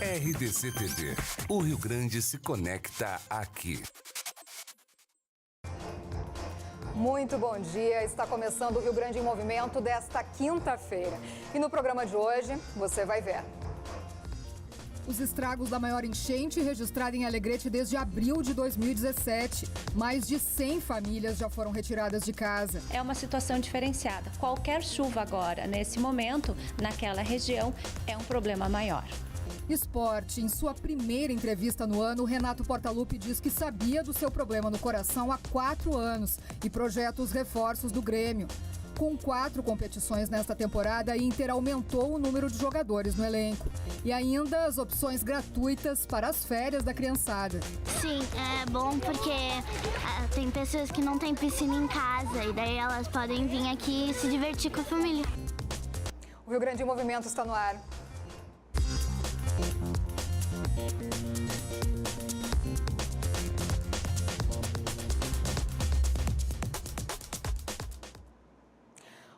RDC TV. O Rio Grande se conecta aqui. Muito bom dia, está começando o Rio Grande em Movimento desta quinta-feira. E no programa de hoje, você vai ver. Os estragos da maior enchente registrada em Alegrete desde abril de 2017. Mais de 100 famílias já foram retiradas de casa. É uma situação diferenciada. Qualquer chuva agora, nesse momento, naquela região, é um problema maior. Esporte. Em sua primeira entrevista no ano, Renato Portaluppi diz que sabia do seu problema no coração há 4 anos e projeta os reforços do Grêmio. Com 4 competições nesta temporada, a Inter aumentou o número de jogadores no elenco. E ainda as opções gratuitas para as férias da criançada. Sim, é bom porque tem pessoas que não têm piscina em casa e daí elas podem vir aqui e se divertir com a família. O Rio Grande em Movimento está no ar.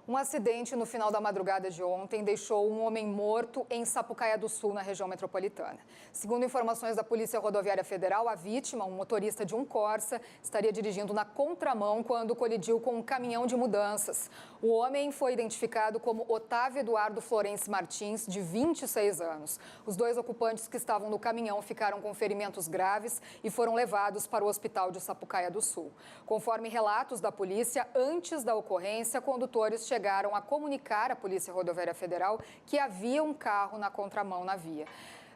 Um acidente no final da madrugada de ontem deixou um homem morto em Sapucaia do Sul, na região metropolitana. Segundo informações da Polícia Rodoviária Federal, a vítima, um motorista de um Corsa, estaria dirigindo na contramão quando colidiu com um caminhão de mudanças. O homem foi identificado como Otávio Eduardo Florense Martins, de 26 anos. Os 2 ocupantes que estavam no caminhão ficaram com ferimentos graves e foram levados para o hospital de Sapucaia do Sul. Conforme relatos da polícia, antes da ocorrência, condutores chegaram a comunicar à Polícia Rodoviária Federal que havia um carro na contramão na via.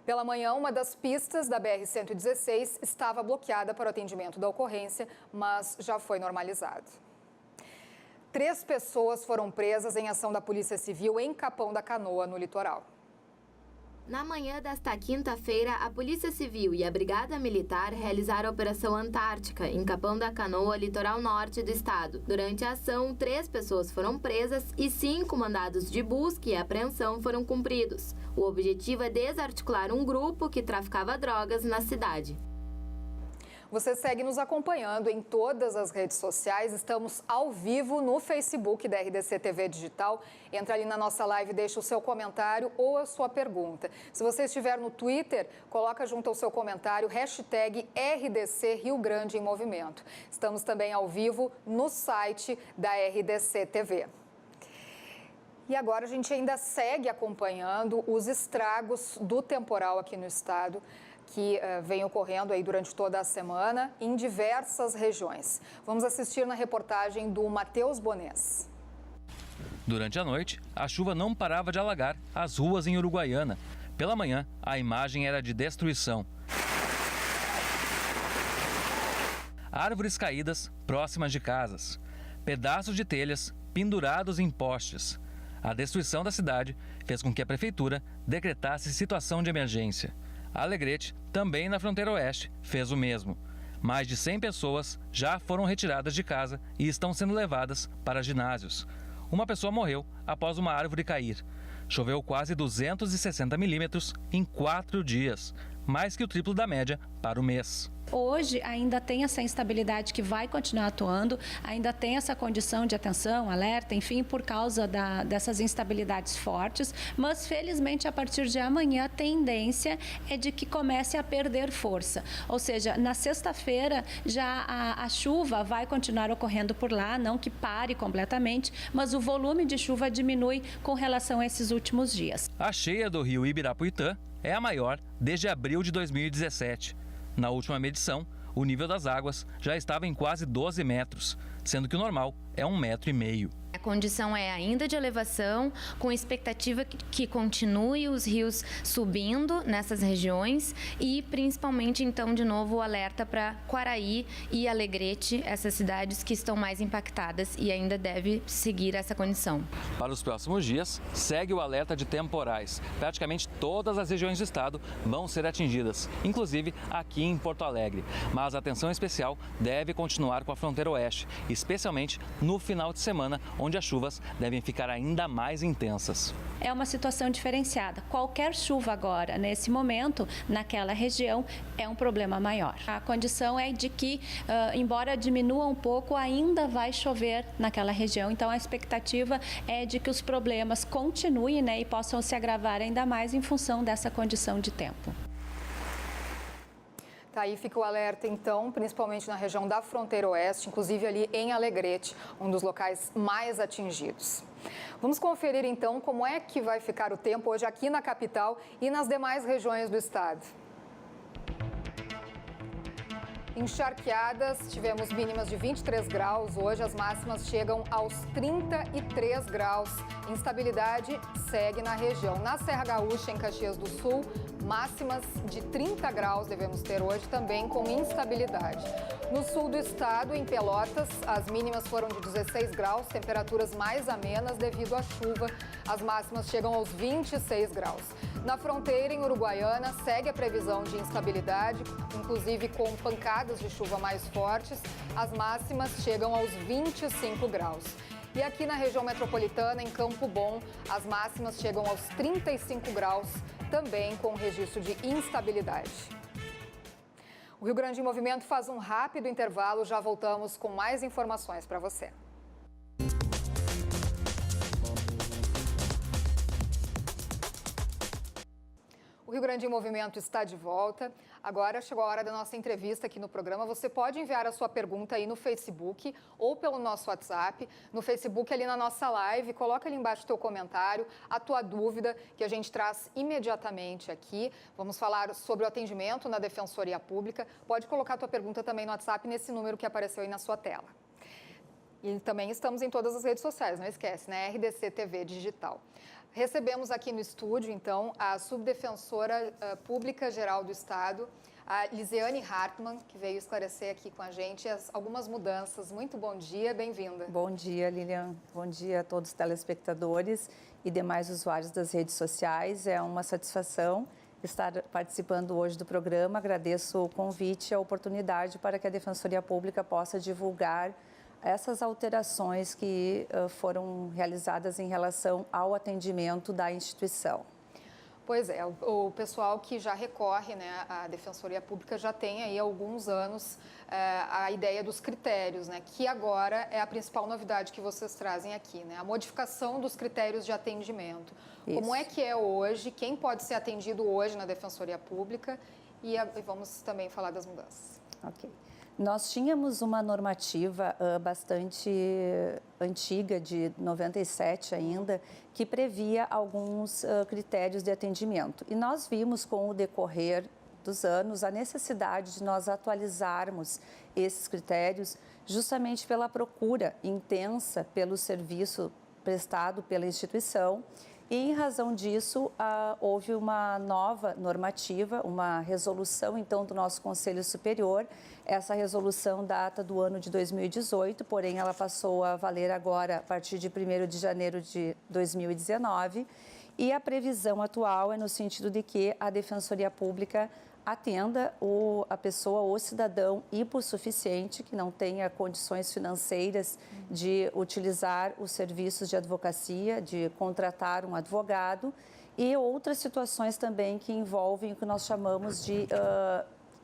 Pela manhã, uma das pistas da BR-116 estava bloqueada para o atendimento da ocorrência, mas já foi normalizado. 3 pessoas foram presas em ação da Polícia Civil em Capão da Canoa, no litoral. Na manhã desta quinta-feira, a Polícia Civil e a Brigada Militar realizaram a Operação Antártica, em Capão da Canoa, litoral norte do estado. Durante a ação, 3 pessoas foram presas e 5 mandados de busca e apreensão foram cumpridos. O objetivo é desarticular um grupo que traficava drogas na cidade. Você segue nos acompanhando em todas as redes sociais. Estamos ao vivo no Facebook da RDC TV Digital. Entra ali na nossa live e deixa o seu comentário ou a sua pergunta. Se você estiver no Twitter, coloca junto ao seu comentário hashtag RDC Rio Grande em Movimento. Estamos também ao vivo no site da RDC TV. E agora a gente ainda segue acompanhando os estragos do temporal aqui no estado, que vem ocorrendo aí durante toda a semana em diversas regiões. Vamos assistir na reportagem do Matheus Bonés. Durante a noite, a chuva não parava de alagar as ruas em Uruguaiana. Pela manhã, a imagem era de destruição. Árvores caídas próximas de casas, pedaços de telhas pendurados em postes. A destruição da cidade fez com que a prefeitura decretasse situação de emergência. Alegrete, também na fronteira oeste, fez o mesmo. Mais de 100 pessoas já foram retiradas de casa e estão sendo levadas para ginásios. Uma pessoa morreu após uma árvore cair. Choveu quase 260 milímetros em 4 dias, mais que o triplo da média para o mês. Hoje ainda tem essa instabilidade que vai continuar atuando, ainda tem essa condição de atenção, alerta, enfim, por causa dessas instabilidades fortes, mas felizmente a partir de amanhã a tendência é de que comece a perder força. Ou seja, na sexta-feira já a chuva vai continuar ocorrendo por lá, não que pare completamente, mas o volume de chuva diminui com relação a esses últimos dias. A cheia do rio Ibirapuitã é a maior desde abril de 2017. Na última medição, o nível das águas já estava em quase 12 metros, sendo que o normal é 1,5 metro. A condição é ainda de elevação, com expectativa que continue os rios subindo nessas regiões e principalmente, então, de novo, o alerta para Quaraí e Alegrete, essas cidades que estão mais impactadas e ainda deve seguir essa condição. Para os próximos dias, segue o alerta de temporais. Praticamente todas as regiões do estado vão ser atingidas, inclusive aqui em Porto Alegre. Mas a atenção especial deve continuar com a fronteira oeste, especialmente no final de semana, onde onde as chuvas devem ficar ainda mais intensas. É uma situação diferenciada. Qualquer chuva agora, nesse momento, naquela região, é um problema maior. A condição é de que, embora diminua um pouco, ainda vai chover naquela região. Então, a expectativa é de que os problemas continuem, né, e possam se agravar ainda mais em função dessa condição de tempo. Tá, aí fica o alerta, então, principalmente na região da fronteira oeste, inclusive ali em Alegrete, um dos locais mais atingidos. Vamos conferir, então, como é que vai ficar o tempo hoje aqui na capital e nas demais regiões do estado. Encharqueadas, tivemos mínimas de 23 graus, hoje as máximas chegam aos 33 graus. Instabilidade segue na região. Na Serra Gaúcha, em Caxias do Sul, máximas de 30 graus devemos ter hoje, também com instabilidade. No sul do estado, em Pelotas, as mínimas foram de 16 graus, temperaturas mais amenas devido à chuva. As máximas chegam aos 26 graus. Na fronteira, em Uruguaiana, segue a previsão de instabilidade, inclusive com pancadas de chuva mais fortes. As máximas chegam aos 25 graus. E aqui na região metropolitana, em Campo Bom, as máximas chegam aos 35 graus, também com registro de instabilidade. O Rio Grande em Movimento faz um rápido intervalo, já voltamos com mais informações para você. O Rio Grande em Movimento está de volta. Agora chegou a hora da nossa entrevista aqui no programa. Você pode enviar a sua pergunta aí no Facebook ou pelo nosso WhatsApp. No Facebook, ali na nossa live, coloca ali embaixo o teu comentário, a tua dúvida, que a gente traz imediatamente aqui. Vamos falar sobre o atendimento na Defensoria Pública. Pode colocar a tua pergunta também no WhatsApp, nesse número que apareceu aí na sua tela. E também estamos em todas as redes sociais, não esquece, né? RDC TV Digital. Recebemos aqui no estúdio, então, a Subdefensora Pública Geral do Estado, a Lisiane Hartmann, que veio esclarecer aqui com a gente algumas mudanças. Muito bom dia, bem-vinda. Bom dia, Lilian. Bom dia a todos os telespectadores e demais usuários das redes sociais. É uma satisfação estar participando hoje do programa. Agradeço o convite e a oportunidade para que a Defensoria Pública possa divulgar essas alterações que foram realizadas em relação ao atendimento da instituição. Pois é, o pessoal que já recorre, né, à Defensoria Pública já tem aí há alguns anos a ideia dos critérios, né, que agora é a principal novidade que vocês trazem aqui, né, a modificação dos critérios de atendimento. Isso. Como é que é hoje, quem pode ser atendido hoje na Defensoria Pública e vamos também falar das mudanças. Ok. Nós tínhamos uma normativa bastante antiga, de 97 ainda, que previa alguns critérios de atendimento. E nós vimos com o decorrer dos anos a necessidade de nós atualizarmos esses critérios justamente pela procura intensa pelo serviço prestado pela instituição. E, em razão disso, houve uma nova normativa, uma resolução, então, do nosso Conselho Superior. Essa resolução data do ano de 2018, porém, ela passou a valer agora a partir de 1º de janeiro de 2019. E a previsão atual é no sentido de que a Defensoria Pública atenda a pessoa ou cidadão hipossuficiente que não tenha condições financeiras de utilizar os serviços de advocacia, de contratar um advogado, e outras situações também que envolvem o que nós chamamos de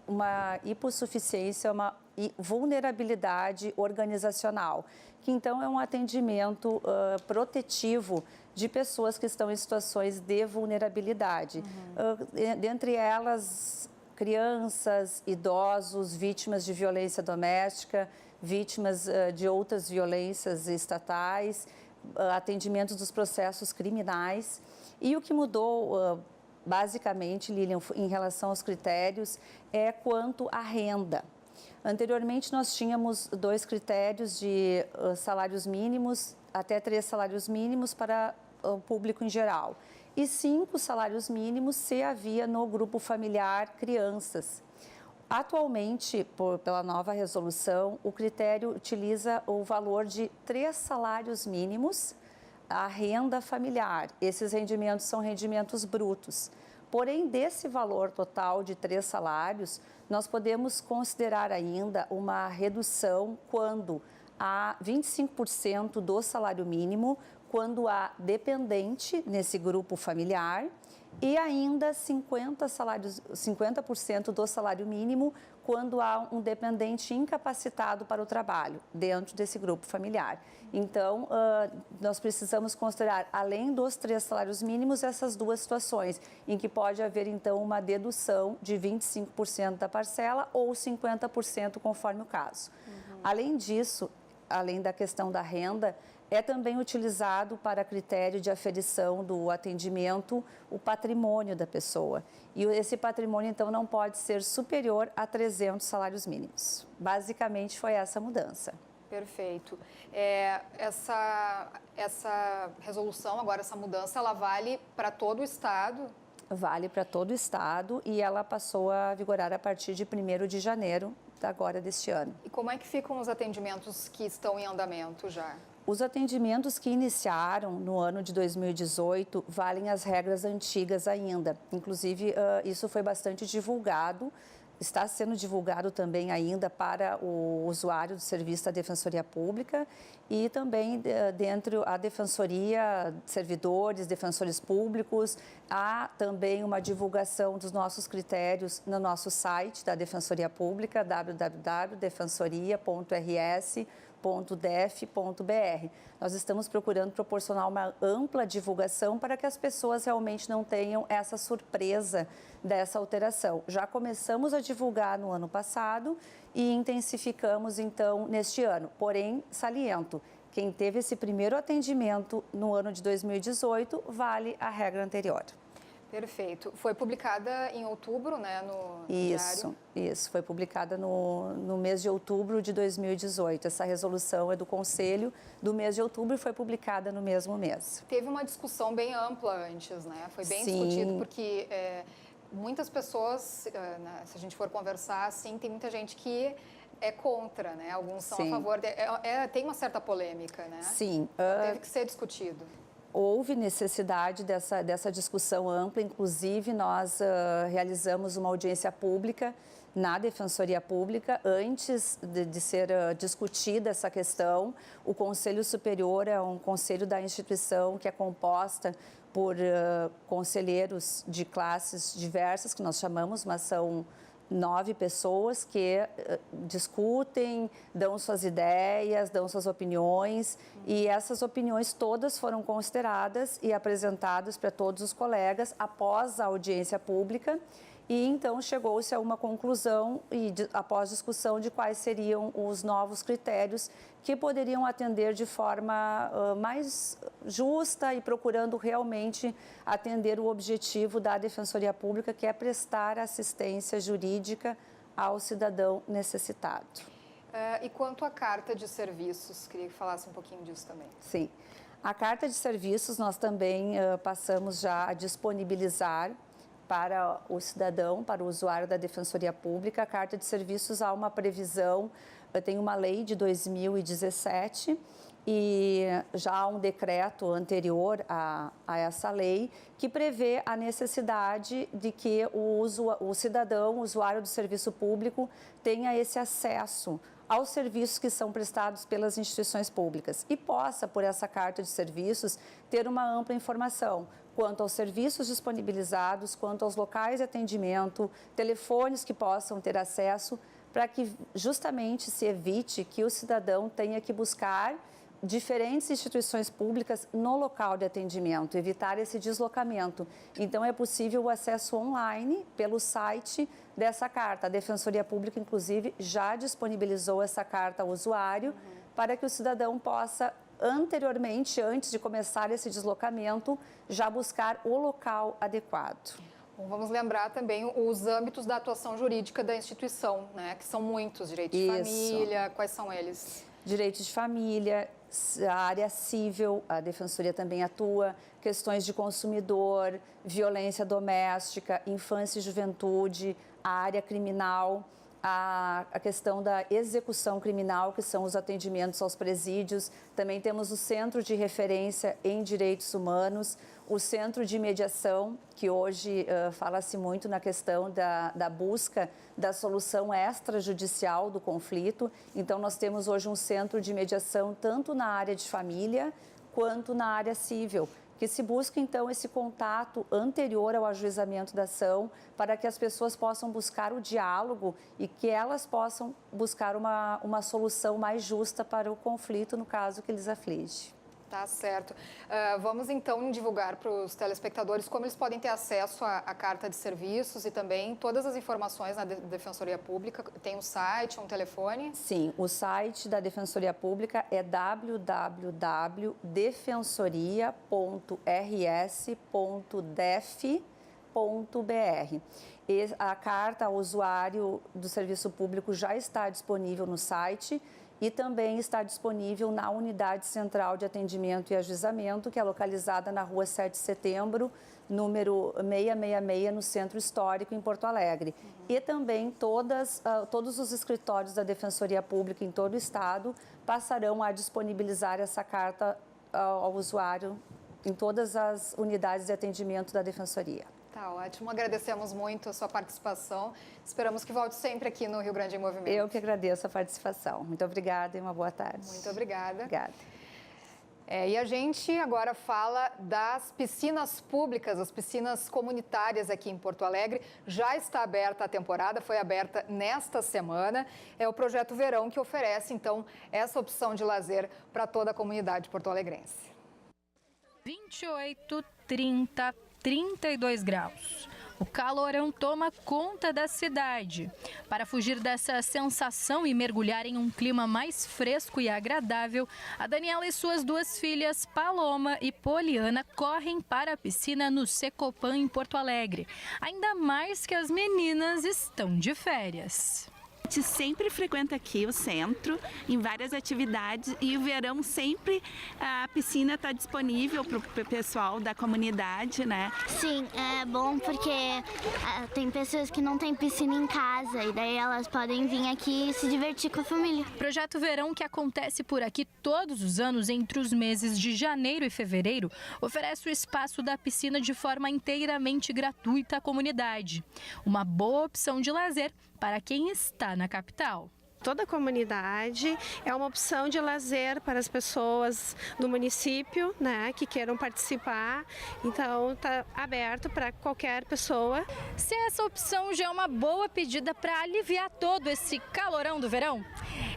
uma hipossuficiência, uma vulnerabilidade organizacional, que então é um atendimento protetivo de pessoas que estão em situações de vulnerabilidade. Dentre elas, crianças, idosos, vítimas de violência doméstica, vítimas de outras violências estatais, atendimentos dos processos criminais. E o que mudou, basicamente, Lilian, em relação aos critérios, é quanto à renda. Anteriormente, nós tínhamos 2 critérios de salários mínimos, até 3 salários mínimos para o público em geral. E 5 salários mínimos se havia no grupo familiar crianças. Atualmente, pela nova resolução, o critério utiliza o valor de 3 salários mínimos, a renda familiar. Esses rendimentos são rendimentos brutos. Porém, desse valor total de 3 salários, nós podemos considerar ainda uma redução quando a 25% do salário mínimo quando há dependente nesse grupo familiar e ainda 50% do salário mínimo quando há um dependente incapacitado para o trabalho dentro desse grupo familiar. Então, nós precisamos considerar, além dos 3 salários mínimos, essas 2 situações, em que pode haver, então, uma dedução de 25% da parcela ou 50%, conforme o caso. Além disso, além da questão da renda, é também utilizado para critério de aferição do atendimento o patrimônio da pessoa. E esse patrimônio, então, não pode ser superior a 300 salários mínimos. Basicamente, foi essa mudança. Perfeito. Essa resolução, agora essa mudança, ela vale para todo o Estado? Vale para todo o Estado e ela passou a vigorar a partir de 1º de janeiro agora deste ano. E como é que ficam os atendimentos que estão em andamento já? Os atendimentos que iniciaram no ano de 2018 valem as regras antigas ainda. Inclusive, isso foi bastante divulgado, está sendo divulgado também ainda para o usuário do serviço da Defensoria Pública e também dentro da Defensoria, servidores, defensores públicos. Há também uma divulgação dos nossos critérios no nosso site da Defensoria Pública, www.defensoria.rs.def.br. Nós estamos procurando proporcionar uma ampla divulgação para que as pessoas realmente não tenham essa surpresa dessa alteração. Já começamos a divulgar no ano passado e intensificamos, então, neste ano. Porém, saliento, quem teve esse primeiro atendimento no ano de 2018, vale a regra anterior. Perfeito. Foi publicada em outubro, né, no diário? Isso. Foi publicada no mês de outubro de 2018. Essa resolução é do Conselho do mês de outubro e foi publicada no mesmo mês. Teve uma discussão bem ampla antes, né? Foi bem discutido, porque muitas pessoas, se a gente for conversar, assim, tem muita gente que é contra, né? Alguns são a favor. Tem uma certa polêmica, né? Sim. Teve que ser discutido. Houve necessidade dessa discussão ampla, inclusive nós realizamos uma audiência pública na Defensoria Pública antes de ser discutida essa questão. O Conselho Superior é um conselho da instituição que é composta por conselheiros de classes diversas, que nós chamamos, mas são 9 pessoas que discutem, dão suas ideias, dão suas opiniões e essas opiniões todas foram consideradas e apresentadas para todos os colegas após a audiência pública e então chegou-se a uma conclusão e após discussão de quais seriam os novos critérios que poderiam atender de forma mais justa e procurando realmente atender o objetivo da Defensoria Pública, que é prestar assistência jurídica ao cidadão necessitado. E quanto à carta de serviços, queria que falasse um pouquinho disso também. Sim. A carta de serviços nós também passamos já a disponibilizar para o cidadão, para o usuário da Defensoria Pública. A carta de serviços há uma previsão, tem uma lei de 2017 e já há um decreto anterior a essa lei que prevê a necessidade de que o cidadão, o usuário do serviço público, tenha esse acesso aos serviços que são prestados pelas instituições públicas e possa, por essa carta de serviços, ter uma ampla informação quanto aos serviços disponibilizados, quanto aos locais de atendimento, telefones que possam ter acesso, para que justamente se evite que o cidadão tenha que buscar diferentes instituições públicas no local de atendimento, evitar esse deslocamento. Então, é possível o acesso online pelo site dessa carta. A Defensoria Pública, inclusive, já disponibilizou essa carta ao usuário para que o cidadão possa, anteriormente, antes de começar esse deslocamento, já buscar o local adequado. Bom, vamos lembrar também os âmbitos da atuação jurídica da instituição, né? Que são muitos, direitos de família, quais são eles? Direitos de família, a área civil, a Defensoria também atua, questões de consumidor, violência doméstica, infância e juventude, a área criminal, a questão da execução criminal, que são os atendimentos aos presídios. Também temos o Centro de Referência em Direitos Humanos, o Centro de Mediação, que hoje fala-se muito na questão da busca da solução extrajudicial do conflito. Então, nós temos hoje um centro de mediação tanto na área de família quanto na área civil, que se busca, então, esse contato anterior ao ajuizamento da ação para que as pessoas possam buscar o diálogo e que elas possam buscar uma solução mais justa para o conflito, no caso que lhes aflige. Tá certo. Vamos, então, divulgar para os telespectadores como eles podem ter acesso à carta de serviços e também todas as informações na Defensoria Pública. Tem um site, um telefone? Sim, o site da Defensoria Pública é www.defensorias.rs.def.br. A carta ao usuário do serviço público já está disponível no site e também está disponível na Unidade Central de Atendimento e Ajuizamento, que é localizada na Rua 7 de Setembro, número 666, no Centro Histórico, em Porto Alegre. E também todos os escritórios da Defensoria Pública em todo o Estado passarão a disponibilizar essa carta ao usuário em todas as unidades de atendimento da Defensoria. Tá ótimo, agradecemos muito a sua participação. Esperamos que volte sempre aqui no Rio Grande em Movimento. Eu que agradeço a participação. Muito obrigada e uma boa tarde. Muito obrigada. Obrigada. E a gente agora fala das piscinas públicas, as piscinas comunitárias aqui em Porto Alegre. Já está aberta a temporada, foi aberta nesta semana. É o Projeto Verão que oferece, então, essa opção de lazer para toda a comunidade porto-alegrense. 28, 30, 32 graus. O calorão toma conta da cidade. Para fugir dessa sensação e mergulhar em um clima mais fresco e agradável, a Daniela e suas duas filhas, Paloma e Poliana, correm para a piscina no Secopan, em Porto Alegre. Ainda mais que as meninas estão de férias. A gente sempre frequenta aqui o centro, em várias atividades, e o verão sempre a piscina está disponível para o pessoal da comunidade, né? Sim, é bom porque tem pessoas que não têm piscina em casa e daí elas podem vir aqui e se divertir com a família. Projeto Verão, que acontece por aqui todos os anos entre os meses de janeiro e fevereiro, oferece o espaço da piscina de forma inteiramente gratuita à comunidade. Uma boa opção de lazer para quem está na capital. Toda a comunidade é uma opção de lazer para as pessoas do município, né, que queiram participar. Então, está aberto para qualquer pessoa. Se essa opção já é uma boa pedida para aliviar todo esse calorão do verão,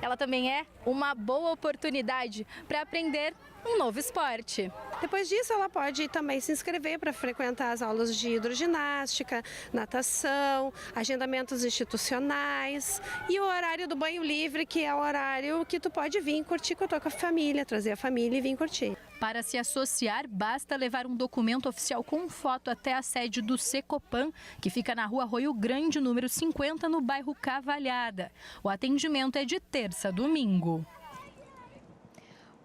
ela também é uma boa oportunidade para aprender um novo esporte. Depois disso, ela pode também se inscrever para frequentar as aulas de hidroginástica, natação, agendamentos institucionais e o horário do banho livre, que é o horário que tu pode vir curtir com a tua família, trazer a família e vir curtir. Para se associar, basta levar um documento oficial com foto até a sede do Secopan, que fica na Rua Arroio Grande, número 50, no bairro Cavalhada. O atendimento é de terça a domingo.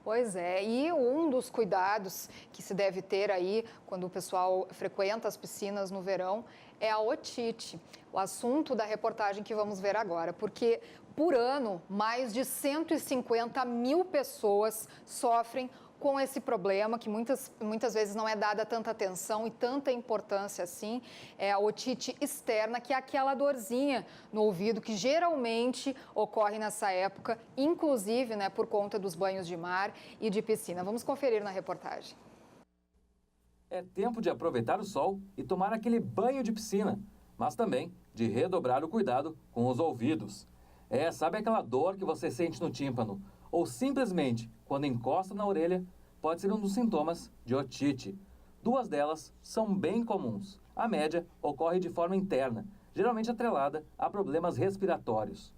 Pois é, e um dos cuidados que se deve ter aí quando o pessoal frequenta as piscinas no verão é a otite, o assunto da reportagem que vamos ver agora, porque por ano mais de 150 mil pessoas sofrem com esse problema que muitas vezes não é dada tanta atenção e tanta importância assim, é a otite externa, que é aquela dorzinha no ouvido que geralmente ocorre nessa época, inclusive, né, por conta dos banhos de mar e de piscina. Vamos conferir na reportagem. É tempo de aproveitar o sol e tomar aquele banho de piscina, mas também de redobrar o cuidado com os ouvidos. Sabe aquela dor que você sente no tímpano? Ou simplesmente, quando encosta na orelha, pode ser um dos sintomas de otite. Duas delas são bem comuns. A média ocorre de forma interna, geralmente atrelada a problemas respiratórios.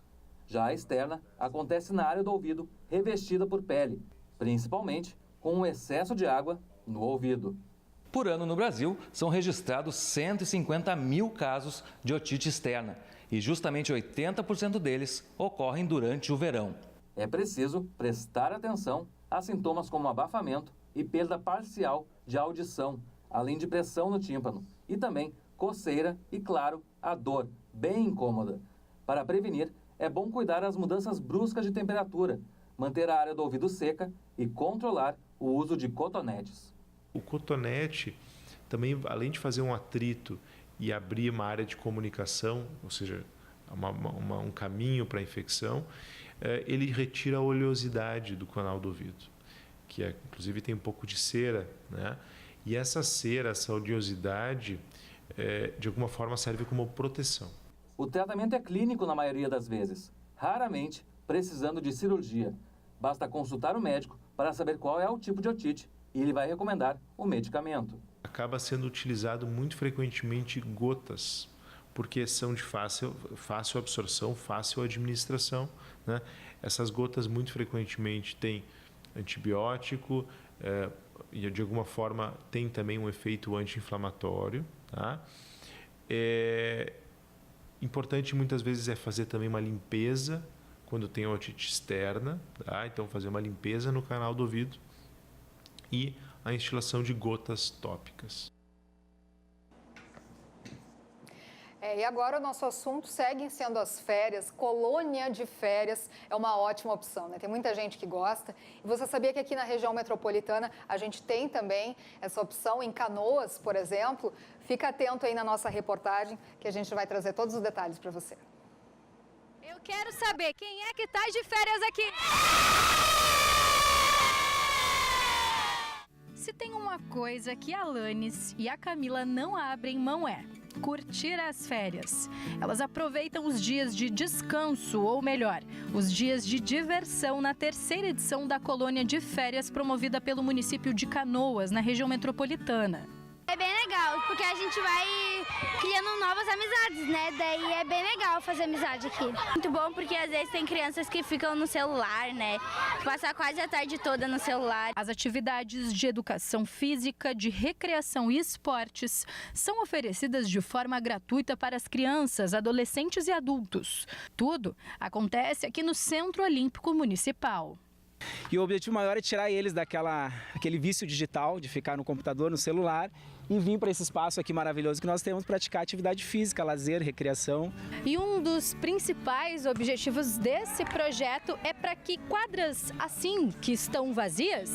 Já a externa acontece na área do ouvido, revestida por pele, principalmente com um excesso de água no ouvido. Por ano no Brasil, são registrados 150 mil casos de otite externa e justamente 80% deles ocorrem durante o verão. É preciso prestar atenção a sintomas como abafamento e perda parcial de audição, além de pressão no tímpano e também coceira e, claro, a dor, bem incômoda. Para prevenir, é bom cuidar das mudanças bruscas de temperatura, manter a área do ouvido seca e controlar o uso de cotonetes. O cotonete também, além de fazer um atrito e abrir uma área de comunicação, ou seja, um caminho para a infecção, ele retira a oleosidade do canal do ouvido, que inclusive tem um pouco de cera, né? E essa cera, essa oleosidade, de alguma forma serve como proteção. O tratamento é clínico na maioria das vezes, raramente precisando de cirurgia. Basta consultar o médico para saber qual é o tipo de otite e ele vai recomendar o medicamento. Acaba sendo utilizado muito frequentemente gotas, porque são de fácil absorção, fácil administração, né? Essas gotas muito frequentemente têm antibiótico e de alguma forma tem também um efeito anti-inflamatório, tá? Importante muitas vezes é fazer também uma limpeza quando tem otite externa, tá? Então fazer uma limpeza no canal do ouvido e a instilação de gotas tópicas. E agora o nosso assunto segue sendo as férias. Colônia de férias é uma ótima opção, né? Tem muita gente que gosta. E você sabia que aqui na região metropolitana a gente tem também essa opção em Canoas, por exemplo? Fica atento aí na nossa reportagem que a gente vai trazer todos os detalhes para você. Eu quero saber quem é que está de férias aqui. Se tem uma coisa que a Alanis e a Camila não abrem mão curtir as férias. Elas aproveitam os dias de descanso, ou melhor, os dias de diversão na terceira edição da colônia de férias promovida pelo município de Canoas, na região metropolitana. É bem legal, porque a gente vai criando novas amizades, né? Daí é bem legal fazer amizade aqui. Muito bom, porque às vezes tem crianças que ficam no celular, né? Passar quase a tarde toda no celular. As atividades de educação física, de recreação e esportes são oferecidas de forma gratuita para as crianças, adolescentes e adultos. Tudo acontece aqui no Centro Olímpico Municipal. E o objetivo maior é tirar eles daquele vício digital, de ficar no computador, no celular, e vir para esse espaço aqui maravilhoso que nós temos, praticar atividade física, lazer, recreação. E um dos principais objetivos desse projeto é para que quadras assim, que estão vazias,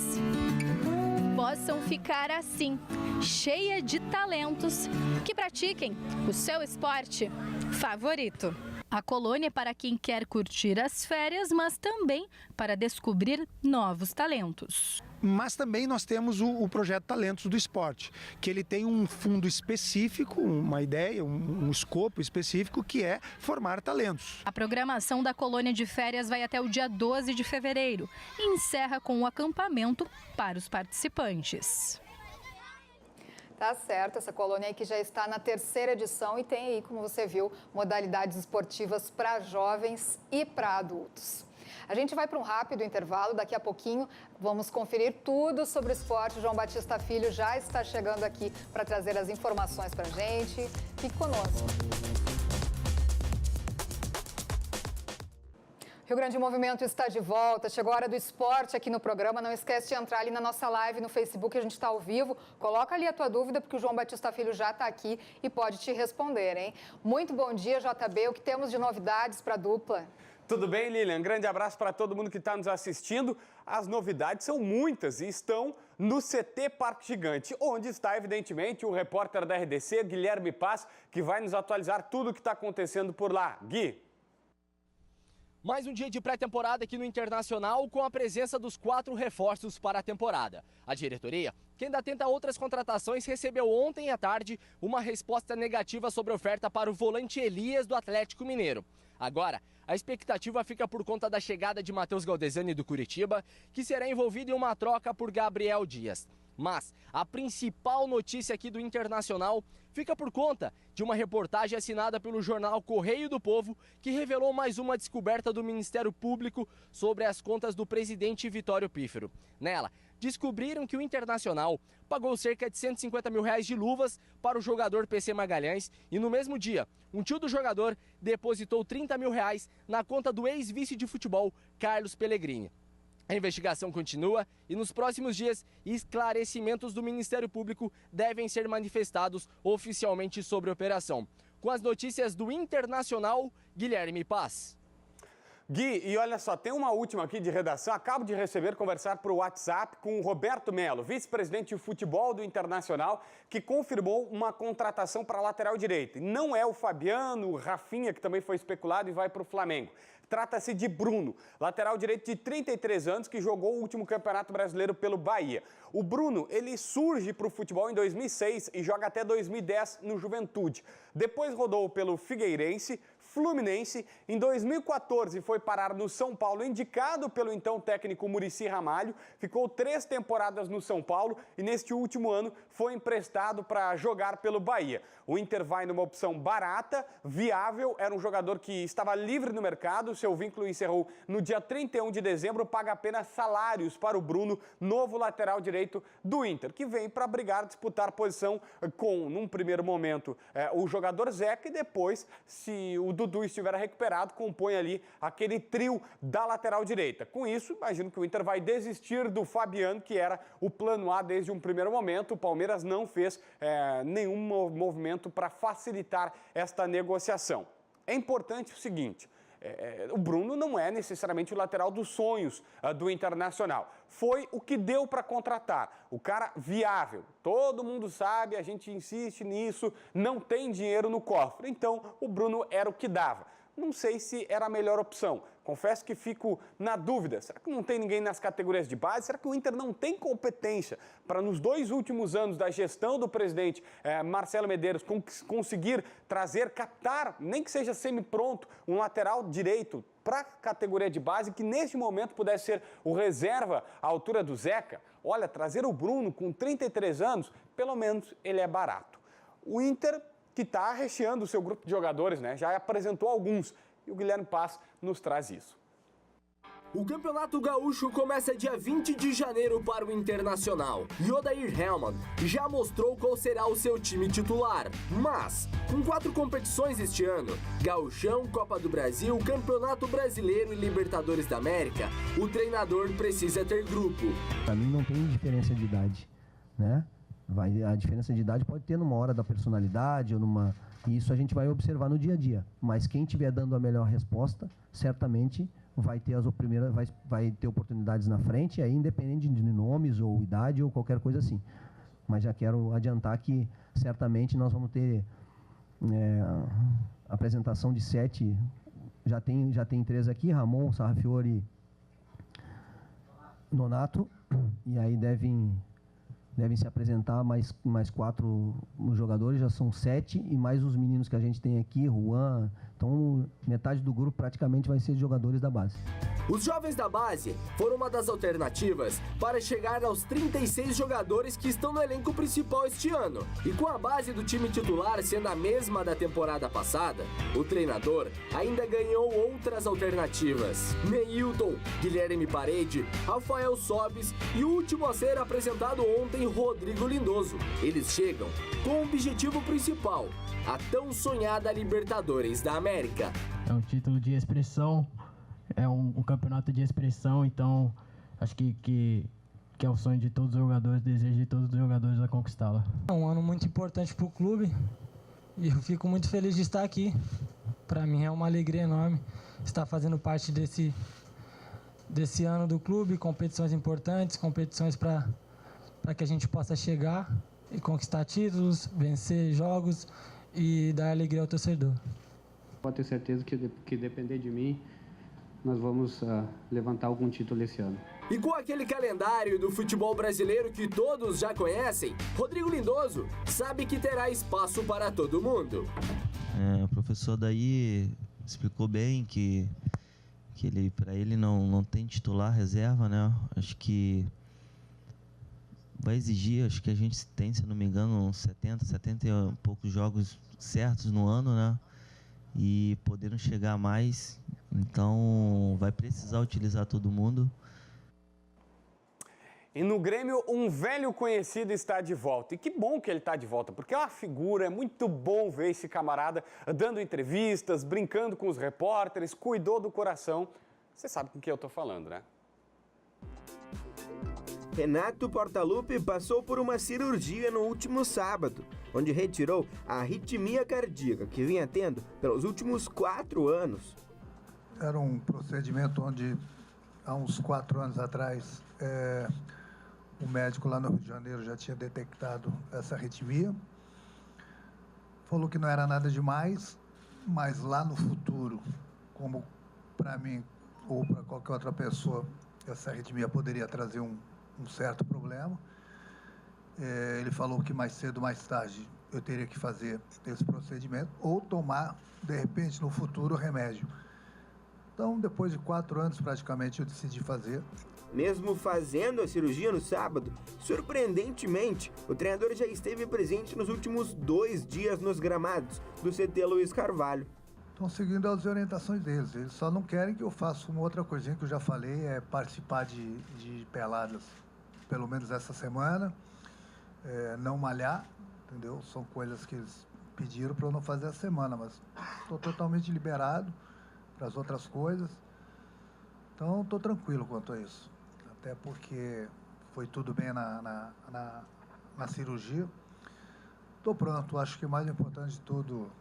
possam ficar assim, cheia de talentos que pratiquem o seu esporte favorito. A colônia é para quem quer curtir as férias, mas também para descobrir novos talentos. Mas também nós temos o projeto Talentos do Esporte, que ele tem um fundo específico, uma ideia, um escopo específico, que é formar talentos. A programação da colônia de férias vai até o dia 12 de fevereiro e encerra com o acampamento para os participantes. Tá certo, essa colônia aí que já está na terceira edição e tem aí, como você viu, modalidades esportivas para jovens e para adultos. A gente vai para um rápido intervalo, daqui a pouquinho vamos conferir tudo sobre o esporte. O João Batista Filho já está chegando aqui para trazer as informações para a gente. Fique conosco. Rio Grande Movimento está de volta, chegou a hora do esporte aqui no programa, não esquece de entrar ali na nossa live no Facebook, a gente está ao vivo, coloca ali a tua dúvida porque o João Batista Filho já está aqui e pode te responder, hein? Muito bom dia, JB, o que temos de novidades para a dupla? Tudo bem, Lilian? Um grande abraço para todo mundo que está nos assistindo. As novidades são muitas e estão no CT Parque Gigante, onde está, evidentemente, o repórter da RDC, Guilherme Paz, que vai nos atualizar tudo o que está acontecendo por lá. Gui. Mais um dia de pré-temporada aqui no Internacional com a presença dos 4 reforços para a temporada. A diretoria, que ainda tenta outras contratações, recebeu ontem à tarde uma resposta negativa sobre a oferta para o volante Elias do Atlético Mineiro. Agora, a expectativa fica por conta da chegada de Matheus Galdesani do Curitiba, que será envolvido em uma troca por Gabriel Dias. Mas a principal notícia aqui do Internacional fica por conta de uma reportagem assinada pelo jornal Correio do Povo, que revelou mais uma descoberta do Ministério Público sobre as contas do presidente Vitório Pífero. Nela, descobriram que o Internacional pagou cerca de R$150 mil de luvas para o jogador PC Magalhães e no mesmo dia, um tio do jogador depositou R$30 mil na conta do ex-vice de futebol Carlos Pellegrini. A investigação continua e nos próximos dias, esclarecimentos do Ministério Público devem ser manifestados oficialmente sobre a operação. Com as notícias do Internacional, Guilherme Paz. Gui, e olha só, tem uma última aqui de redação. Acabo de conversar por WhatsApp com o Roberto Melo, vice-presidente de futebol do Internacional, que confirmou uma contratação para a lateral direita. E não é o Fabiano, o Rafinha, que também foi especulado e vai para o Flamengo. Trata-se de Bruno, lateral direito de 33 anos, que jogou o último Campeonato Brasileiro pelo Bahia. O Bruno, ele surge para o futebol em 2006 e joga até 2010 no Juventude. Depois rodou pelo Figueirense, Fluminense. Em 2014 foi parar no São Paulo, indicado pelo então técnico Muricy Ramalho. Ficou 3 temporadas no São Paulo e neste último ano foi emprestado para jogar pelo Bahia. O Inter vai numa opção barata, viável, era um jogador que estava livre no mercado, seu vínculo encerrou no dia 31 de dezembro, paga apenas salários para o Bruno, novo lateral direito do Inter, que vem para brigar, disputar posição com, num primeiro momento, o jogador Zeca e depois, se o Dudu estiver recuperado, compõe ali aquele trio da lateral direita. Com isso, imagino que o Inter vai desistir do Fabiano, que era o plano A desde um primeiro momento. O Palmeiras não fez nenhum movimento para facilitar esta negociação. É importante o seguinte, o Bruno não é necessariamente o lateral dos sonhos do Internacional. Foi o que deu para contratar. O cara viável. Todo mundo sabe, a gente insiste nisso, não tem dinheiro no cofre. Então, o Bruno era o que dava. Não sei se era a melhor opção. Confesso que fico na dúvida. Será que não tem ninguém nas categorias de base? Será que o Inter não tem competência para, nos 2 últimos anos da gestão do presidente Marcelo Medeiros, conseguir trazer, captar, nem que seja semi-pronto, um lateral direito para a categoria de base que neste momento pudesse ser o reserva à altura do Zeca? Olha, trazer o Bruno com 33 anos, pelo menos ele é barato. O Inter, que está recheando o seu grupo de jogadores, né? Já apresentou alguns. E o Guilherme Paz nos traz isso. O Campeonato Gaúcho começa dia 20 de janeiro para o Internacional. E Odair Hellmann já mostrou qual será o seu time titular. Mas, com 4 competições este ano, Gauchão, Copa do Brasil, Campeonato Brasileiro e Libertadores da América, o treinador precisa ter grupo. Para mim não tem diferença de idade, né? A diferença de idade pode ter numa hora da personalidade ou numa... Isso a gente vai observar no dia a dia. Mas quem estiver dando a melhor resposta, certamente vai ter vai ter oportunidades na frente, aí independente de nomes ou idade ou qualquer coisa assim. Mas já quero adiantar que certamente nós vamos ter apresentação de 7. Já tem 3 aqui, Ramon, Sarrafiori, Nonato, e aí devem se apresentar mais 4 jogadores, já são 7, e mais os meninos que a gente tem aqui, Juan. Então, metade do grupo praticamente vai ser de jogadores da base. Os jovens da base foram uma das alternativas para chegar aos 36 jogadores que estão no elenco principal este ano. E com a base do time titular sendo a mesma da temporada passada, o treinador ainda ganhou outras alternativas. Neilton, Guilherme Parede, Rafael Sobis e o último a ser apresentado ontem, Rodrigo Lindoso. Eles chegam com o objetivo principal, a tão sonhada Libertadores da América. É um título de expressão, é um campeonato de expressão, então acho que é o sonho de todos os jogadores, desejo de todos os jogadores a conquistá-la. É um ano muito importante para o clube e eu fico muito feliz de estar aqui. Para mim é uma alegria enorme estar fazendo parte desse ano do clube, competições importantes, competições para que a gente possa chegar e conquistar títulos, vencer jogos e dar alegria ao torcedor. Pode ter certeza que depender de mim, nós vamos levantar algum título esse ano. E com aquele calendário do futebol brasileiro que todos já conhecem, Rodrigo Lindoso sabe que terá espaço para todo mundo. O professor daí explicou bem que para ele não tem titular reserva, né? Acho que vai exigir, acho que a gente tem, se não me engano, uns 70 e poucos jogos certos no ano, né? E podendo chegar a mais, então vai precisar utilizar todo mundo. E no Grêmio, um velho conhecido está de volta. E que bom que ele está de volta, porque é uma figura, é muito bom ver esse camarada dando entrevistas, brincando com os repórteres, cuidou do coração. Você sabe com quem eu estou falando, né? Renato Portaluppi passou por uma cirurgia no último sábado, onde retirou a arritmia cardíaca que vinha tendo pelos últimos 4 anos. era um procedimento onde, há uns 4 anos atrás, o médico lá no Rio de Janeiro já tinha detectado essa arritmia. Falou que não era nada demais, mas lá no futuro, como para mim ou para qualquer outra pessoa, essa arritmia poderia trazer um certo problema. Ele falou que mais cedo ou mais tarde eu teria que fazer esse procedimento ou tomar, de repente, no futuro, o remédio. Então, depois de 4 anos, praticamente, eu decidi fazer. Mesmo fazendo a cirurgia no sábado, surpreendentemente, o treinador já esteve presente nos últimos 2 dias nos gramados do CT Luiz Carvalho. Estão seguindo as orientações deles. Eles só não querem que eu faça uma outra coisinha que eu já falei, é participar de peladas, pelo menos essa semana, não malhar, entendeu? São coisas que eles pediram para eu não fazer essa semana, mas estou totalmente liberado para as outras coisas. Então, estou tranquilo quanto a isso. Até porque foi tudo bem na cirurgia. Estou pronto, acho que o mais importante de tudo,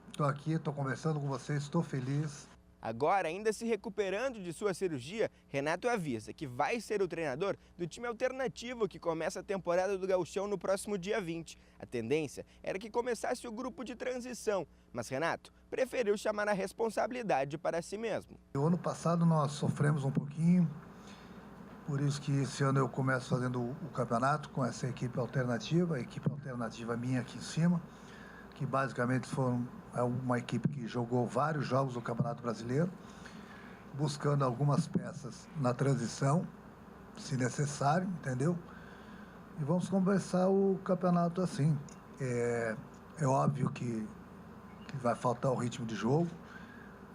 estou aqui, estou conversando com vocês, estou feliz. Agora, ainda se recuperando de sua cirurgia, Renato avisa que vai ser o treinador do time alternativo que começa a temporada do Gauchão no próximo dia 20. A tendência era que começasse o grupo de transição, mas Renato preferiu chamar a responsabilidade para si mesmo. O ano passado nós sofremos um pouquinho, por isso que esse ano eu começo fazendo o campeonato com essa equipe alternativa, a equipe alternativa minha aqui em cima, que basicamente é uma equipe que jogou vários jogos do Campeonato Brasileiro, buscando algumas peças na transição, se necessário, entendeu? E vamos começar o campeonato assim. É óbvio que vai faltar o ritmo de jogo,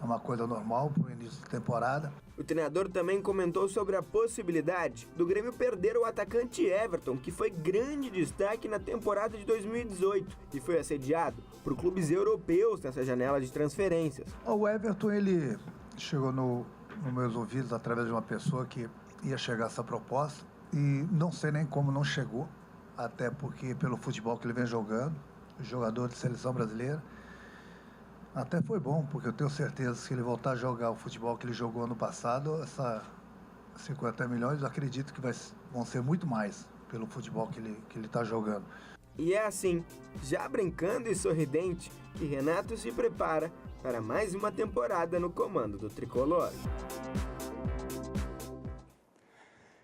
é uma coisa normal para o início de temporada. O treinador também comentou sobre a possibilidade do Grêmio perder o atacante Everton, que foi grande destaque na temporada de 2018 e foi assediado por clubes europeus nessa janela de transferências. O Everton, ele chegou nos meus ouvidos através de uma pessoa que ia chegar essa proposta e não sei nem como não chegou, até porque pelo futebol que ele vem jogando, jogador de seleção brasileira. Até foi bom, porque eu tenho certeza que se ele voltar a jogar o futebol que ele jogou ano passado, essa 50 milhões, eu acredito que vão ser muito mais pelo futebol que ele está jogando. E é assim, já brincando e sorridente, que Renato se prepara para mais uma temporada no comando do Tricolor.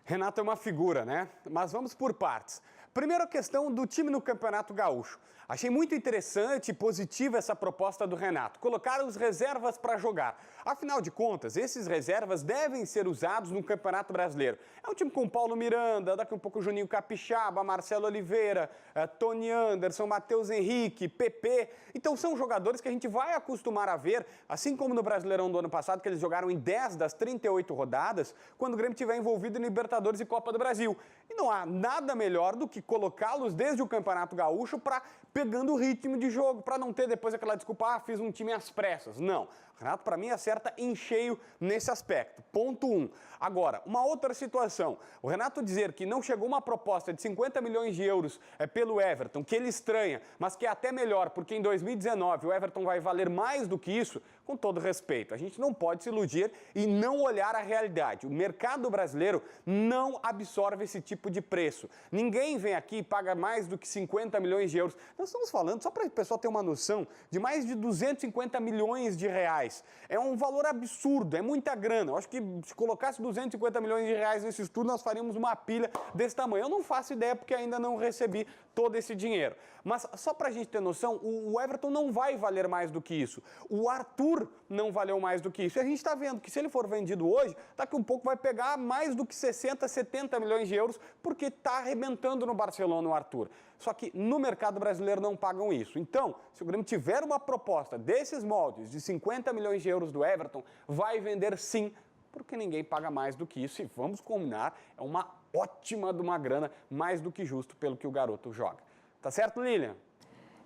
Renato é uma figura, né? Mas vamos por partes. Primeiro a questão do time no Campeonato Gaúcho. Achei muito interessante e positiva essa proposta do Renato, colocar os reservas para jogar. Afinal de contas, esses reservas devem ser usados no Campeonato Brasileiro. É um time com Paulo Miranda, daqui um pouco Juninho Capixaba, Marcelo Oliveira, Tony Anderson, Matheus Henrique, PP. Então são jogadores que a gente vai acostumar a ver, assim como no Brasileirão do ano passado, que eles jogaram em 10 das 38 rodadas, quando o Grêmio estiver envolvido em Libertadores e Copa do Brasil. E não há nada melhor do que colocá-los desde o Campeonato Gaúcho para pegando o ritmo de jogo, para não ter depois aquela desculpa, fiz um time às pressas. Não. O Renato, para mim, acerta em cheio nesse aspecto. Ponto 1. Agora, uma outra situação. O Renato dizer que não chegou uma proposta de 50 milhões de euros pelo Everton, que ele estranha, mas que é até melhor, porque em 2019 o Everton vai valer mais do que isso, com todo respeito. A gente não pode se iludir e não olhar a realidade. O mercado brasileiro não absorve esse tipo de preço. Ninguém vem aqui e paga mais do que 50 milhões de euros. Nós estamos falando, só para o pessoal ter uma noção, de mais de 250 milhões de reais. É um valor absurdo, é muita grana. Eu acho que se colocasse 250 milhões de reais nesse estudo, nós faríamos uma pilha desse tamanho. Eu não faço ideia porque ainda não recebi todo esse dinheiro. Mas só para a gente ter noção, o Everton não vai valer mais do que isso. O Arthur não valeu mais do que isso. E a gente está vendo que se ele for vendido hoje, daqui um pouco vai pegar mais do que 60, 70 milhões de euros, porque está arrebentando no Barcelona o Arthur. Só que no mercado brasileiro não pagam isso. Então, se o Grêmio tiver uma proposta desses moldes de 50 milhões de euros do Everton, vai vender sim, porque ninguém paga mais do que isso. E vamos combinar, é uma ótima de uma grana, mais do que justo pelo que o garoto joga. Tá certo, Lilian?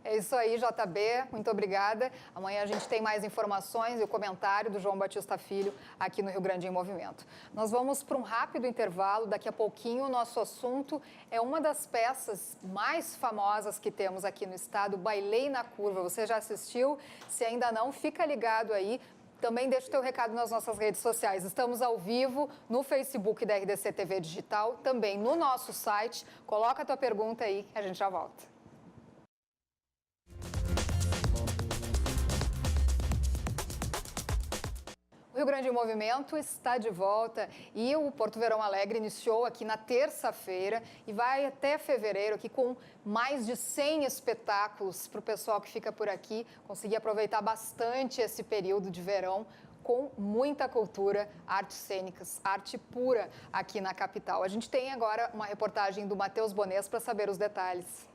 É isso aí, JB. Muito obrigada. Amanhã a gente tem mais informações e o comentário do João Batista Filho aqui no Rio Grande em Movimento. Nós vamos para um rápido intervalo. Daqui a pouquinho o nosso assunto é uma das peças mais famosas que temos aqui no estado, Bailei na Curva. Você já assistiu? Se ainda não, fica ligado aí. Também deixa o teu recado nas nossas redes sociais. Estamos ao vivo no Facebook da RDC TV Digital, também no nosso site. Coloca a tua pergunta aí, que a gente já volta. O Rio Grande em Movimento está de volta e o Porto Verão Alegre iniciou aqui na terça-feira e vai até fevereiro aqui com mais de 100 espetáculos para o pessoal que fica por aqui conseguir aproveitar bastante esse período de verão com muita cultura, artes cênicas, arte pura aqui na capital. A gente tem agora uma reportagem do Matheus Bonês para saber os detalhes.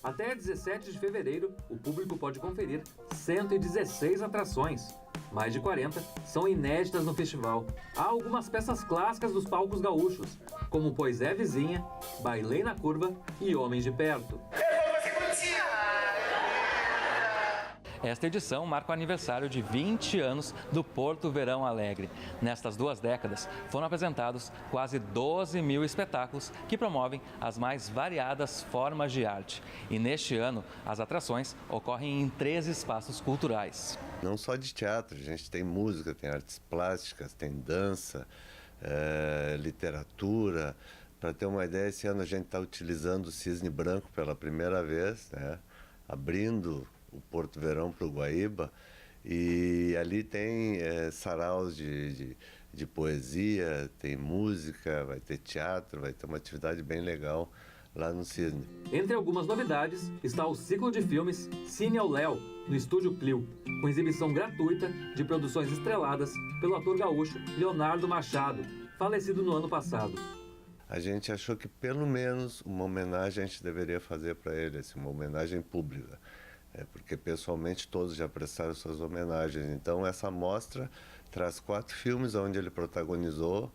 Até 17 de fevereiro, o público pode conferir 116 atrações. Mais de 40 são inéditas no festival. Há algumas peças clássicas dos palcos gaúchos, como Pois é Vizinha, Bailei na Curva e Homens de Perto. Esta edição marca o aniversário de 20 anos do Porto Verão Alegre. Nestas 2 décadas, foram apresentados quase 12 mil espetáculos que promovem as mais variadas formas de arte. E neste ano, as atrações ocorrem em 3 espaços culturais. Não só de teatro, a gente tem música, tem artes plásticas, tem dança, literatura. Para ter uma ideia, esse ano a gente está utilizando o Cisne Branco pela primeira vez, né? Abrindo o Porto Verão para o Guaíba, e ali tem saraus de poesia, tem música, vai ter teatro, vai ter uma atividade bem legal lá no Cisne. Entre algumas novidades está o ciclo de filmes Cine ao Léo, no Estúdio Clio, com exibição gratuita de produções estreladas pelo ator gaúcho Leonardo Machado, falecido no ano passado. A gente achou que pelo menos uma homenagem a gente deveria fazer para ele, assim, uma homenagem pública. Porque pessoalmente todos já prestaram suas homenagens. Então essa mostra traz 4 filmes onde ele protagonizou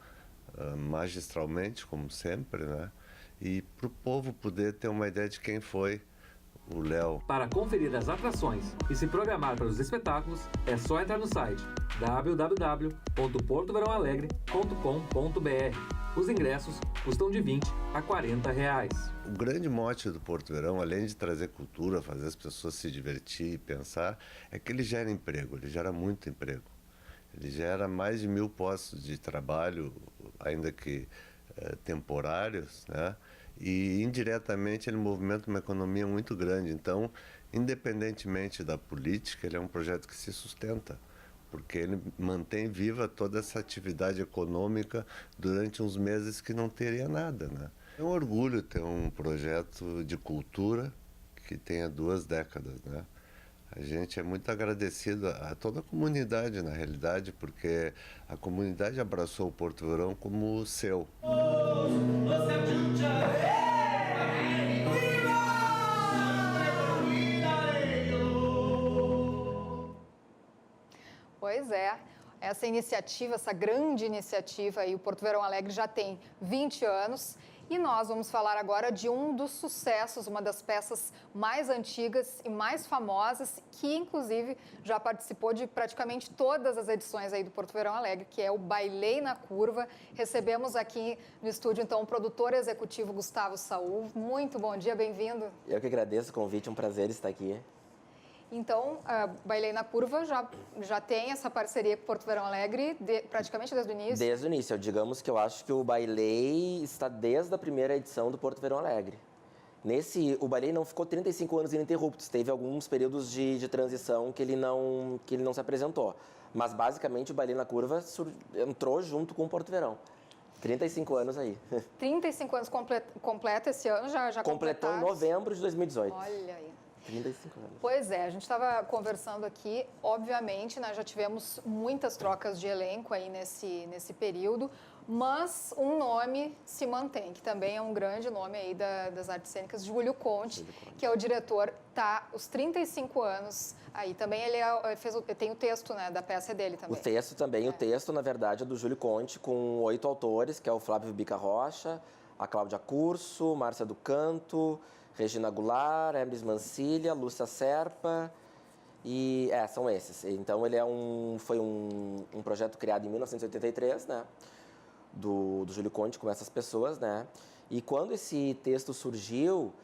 magistralmente, como sempre, né? E para o povo poder ter uma ideia de quem foi o Léo. Para conferir as atrações e se programar para os espetáculos, é só entrar no site www.portoverãoalegre.com.br. Os ingressos custam de R$20 a R$40. O grande mote do Porto Verão, além de trazer cultura, fazer as pessoas se divertir e pensar, é que ele gera emprego, ele gera muito emprego. Ele gera mais de 1.000 postos de trabalho, ainda que temporários, né? E indiretamente ele movimenta uma economia muito grande. Então, independentemente da política, ele é um projeto que se sustenta, porque ele mantém viva toda essa atividade econômica durante uns meses que não teria nada, né? É um orgulho ter um projeto de cultura que tenha 2 décadas, né? A gente é muito agradecido a toda a comunidade, na realidade, porque a comunidade abraçou o Porto Verão como seu. Pois é, essa iniciativa, essa grande iniciativa aí, o Porto Verão Alegre já tem 20 anos e nós vamos falar agora de um dos sucessos, uma das peças mais antigas e mais famosas, que inclusive já participou de praticamente todas as edições aí do Porto Verão Alegre, que é o Bailei na Curva. Recebemos aqui no estúdio então o produtor executivo Gustavo Saul. Muito bom dia, bem-vindo. Eu que agradeço o convite, é um prazer estar aqui. Então, Bailei na Curva já tem essa parceria com Porto Verão Alegre praticamente desde o início? Desde o início. Digamos que eu acho que o Bailei está desde a primeira edição do Porto Verão Alegre. O Bailei não ficou 35 anos ininterruptos. Teve alguns períodos de transição que ele não se apresentou. Mas, basicamente, o Bailei na Curva entrou junto com o Porto Verão. 35 anos aí. 35 anos completo esse ano, já completou em novembro de 2018. Olha aí. 35 anos. Pois é, a gente estava conversando aqui, obviamente, né, já tivemos muitas trocas de elenco aí nesse período, mas um nome se mantém, que também é um grande nome aí das artes cênicas, Júlio Conte, que é o diretor, tá os 35 anos aí. Também ele tem o texto, né, da peça dele também. O texto também, o texto, na verdade, é do Júlio Conte, com 8 autores, que é o Flávio Bica Rocha, a Cláudia Curso, Márcia do Canto, Regina Goulart, Hermes Mancilha, Lúcia Serpa e... são esses. Então, ele foi um projeto criado em 1983, né? Do Júlio Conte com essas pessoas, né? E quando esse texto surgiu,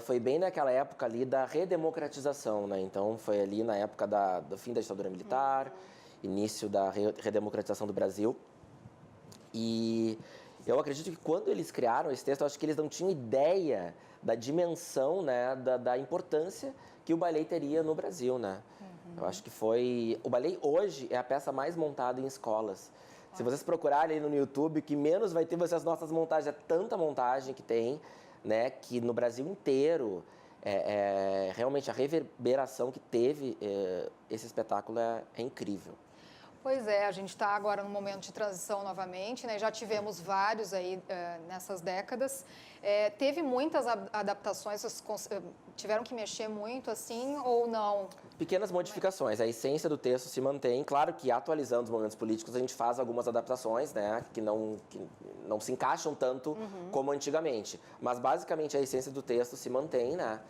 foi bem naquela época ali da redemocratização, né? Então, foi ali na época do fim da ditadura militar, início da redemocratização do Brasil. E eu acredito que quando eles criaram esse texto, eu acho que eles não tinham ideia da dimensão, né, da importância que o ballet teria no Brasil, né? Eu acho que o ballet hoje é a peça mais montada em escolas. Se vocês procurarem aí no YouTube, o que menos vai ter vai ser as nossas montagens. É tanta montagem que tem, né, que no Brasil inteiro, realmente a reverberação que teve esse espetáculo é incrível. Pois é, a gente está agora num momento de transição novamente, né? Já tivemos vários aí nessas décadas. Teve muitas adaptações, vocês tiveram que mexer muito assim ou não? Pequenas modificações, a essência do texto se mantém. Claro que atualizando os momentos políticos a gente faz algumas adaptações, né? Que não se encaixam tanto como antigamente. Mas basicamente a essência do texto se mantém, né?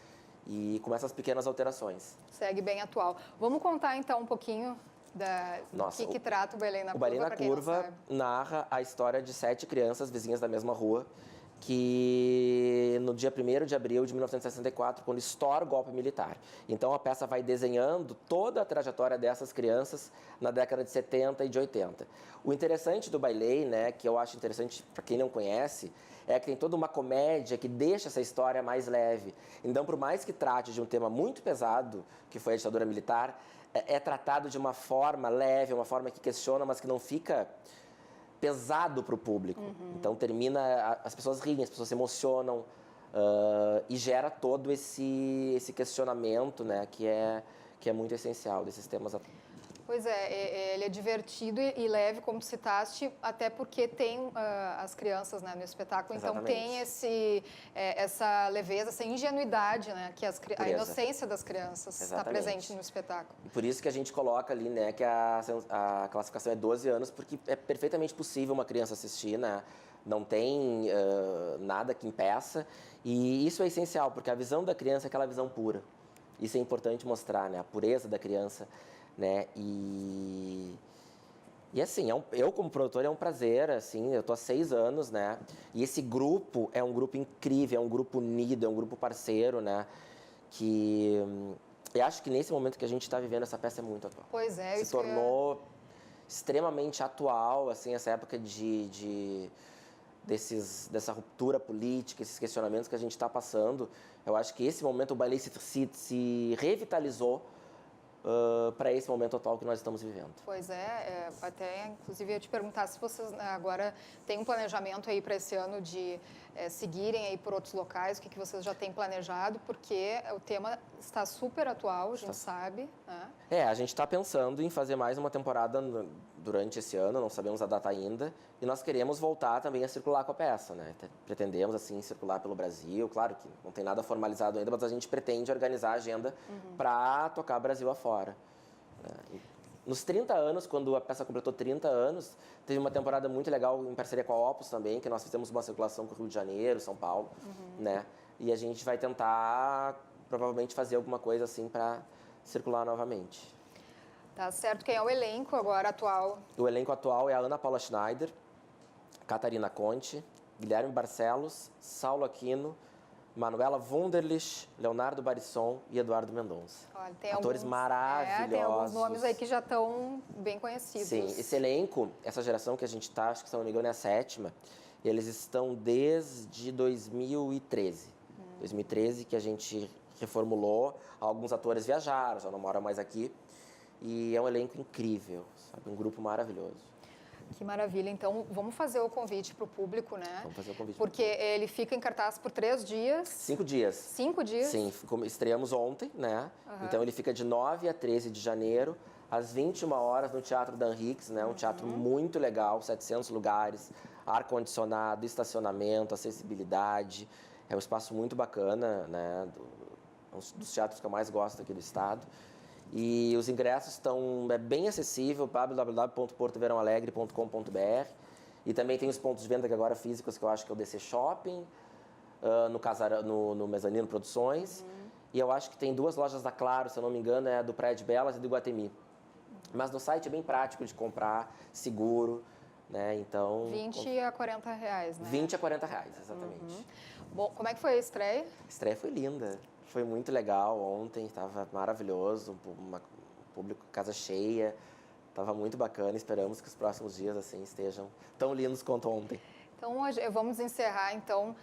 E com essas pequenas alterações. Segue bem atual. Vamos contar então um pouquinho do que trata o Bailei na Curva. O Bailei na Curva narra a história de 7 crianças vizinhas da mesma rua que no dia 1º de abril de 1964, quando estoura o golpe militar. Então a peça vai desenhando toda a trajetória dessas crianças na década de 70 e de 80. O interessante do Bailei, né, que eu acho interessante para quem não conhece, é que tem toda uma comédia que deixa essa história mais leve. Então, por mais que trate de um tema muito pesado, que foi a ditadura militar, é tratado de uma forma leve, uma forma que questiona, mas que não fica pesado para o público. Então termina, as pessoas riem, as pessoas se emocionam e gera todo esse questionamento, né, que é muito essencial desses temas. Pois é, ele é divertido e leve, como citaste, até porque tem as crianças, né, no espetáculo. Exatamente. Então tem essa leveza, essa ingenuidade, né, que a inocência das crianças está presente no espetáculo. E por isso que a gente coloca ali, né, que a classificação é 12 anos, porque é perfeitamente possível uma criança assistir, né? Não tem nada que impeça. E isso é essencial, porque a visão da criança é aquela visão pura. Isso é importante mostrar, né, a pureza da criança. Né? E assim, eu como produtor é um prazer, assim, eu tô há 6 anos, né? E esse grupo é um grupo incrível, é um grupo unido, é um grupo parceiro, né? Que eu acho que nesse momento que a gente está vivendo, essa peça é muito atual. Pois é, se tornou extremamente atual, assim, essa época dessa ruptura política, esses questionamentos que a gente está passando. Eu acho que esse momento o Bailei se revitalizou para esse momento atual que nós estamos vivendo. Pois até inclusive eu ia te perguntar se vocês agora têm um planejamento aí para esse ano de seguirem aí por outros locais, o que vocês já têm planejado, porque o tema está super atual, a gente sabe. Né? A gente está pensando em fazer mais uma temporada durante esse ano, não sabemos a data ainda, e nós queremos voltar também a circular com a peça, né? Pretendemos, assim, circular pelo Brasil, claro que não tem nada formalizado ainda, mas a gente pretende organizar a agenda para tocar Brasil afora. Nos 30 anos, quando a peça completou 30 anos, teve uma temporada muito legal em parceria com a Opus também, que nós fizemos uma circulação com o Rio de Janeiro, São Paulo, né? E a gente vai tentar, provavelmente, fazer alguma coisa assim para circular novamente. Tá certo. Quem é o elenco agora atual? O elenco atual é a Ana Paula Schneider, Catarina Conte, Guilherme Barcelos, Saulo Aquino, Manuela Wunderlich, Leonardo Barisson e Eduardo Mendonça. Olha, tem atores maravilhosos. Tem alguns nomes aí que já estão bem conhecidos. Sim, esse elenco, essa geração que a gente está, acho que se não me engano é a 7ª, eles estão desde 2013. 2013 que a gente reformulou, alguns atores viajaram, já não moram mais aqui. E é um elenco incrível, sabe? Um grupo maravilhoso. Que maravilha. Então, vamos fazer o convite para o público, né? Vamos fazer o convite. Porque ele fica em cartaz por 3 dias. 5 dias. 5 dias? Sim, estreamos ontem, né? Então, ele fica de 9 a 13 de janeiro, às 21 horas, no Teatro Dan Hicks, né? Um teatro muito legal, 700 lugares, ar-condicionado, estacionamento, acessibilidade. É um espaço muito bacana, né? Um dos teatros que eu mais gosto aqui do estado. E os ingressos estão bem acessível, www.portoverãoalegre.com.br. E também tem os pontos de venda que agora físicos, que eu acho que é o DC Shopping, no Mezanino Produções. E eu acho que tem 2 lojas da Claro, se eu não me engano, é do Praia de Belas e do Iguatemi. Mas no site é bem prático de comprar, seguro, né? Então... 20 a 40 reais, né? 20 a 40 reais, exatamente. Bom, como é que foi a estreia? A estreia foi linda, foi muito legal ontem, estava maravilhoso, um público, casa cheia, estava muito bacana, esperamos que os próximos dias assim estejam tão lindos quanto ontem. Então, vamos encerrar, então,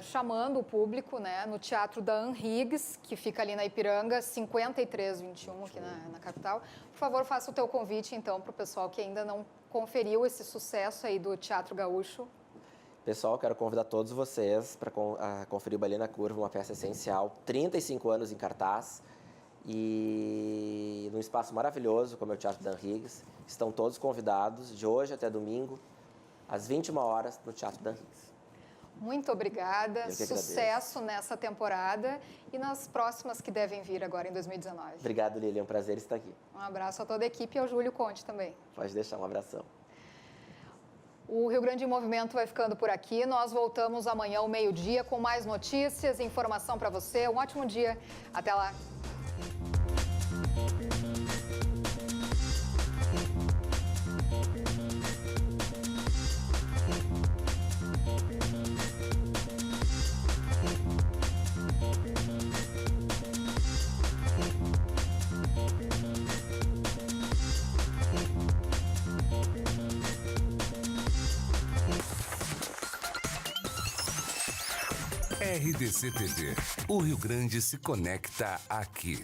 chamando o público, né, no Teatro da Anne Higgs, que fica ali na Ipiranga, 5321, aqui na capital. Por favor, faça o teu convite, então, para o pessoal que ainda não conferiu esse sucesso aí do Teatro Gaúcho. Pessoal, quero convidar todos vocês para conferir o Baile na Curva, uma peça essencial, 35 anos em cartaz, e num espaço maravilhoso, como é o Teatro da Anne Higgs. Estão todos convidados, de hoje até domingo, às 21 horas, no Teatro da Anne Higgs. Muito obrigada, sucesso nessa temporada e nas próximas que devem vir agora em 2019. Obrigado, Lili, é um prazer estar aqui. Um abraço a toda a equipe e ao Júlio Conte também. Pode deixar, um abração. O Rio Grande em Movimento vai ficando por aqui. Nós voltamos amanhã ao meio-dia com mais notícias e informação para você. Um ótimo dia. Até lá. RDC TV. O Rio Grande se conecta aqui.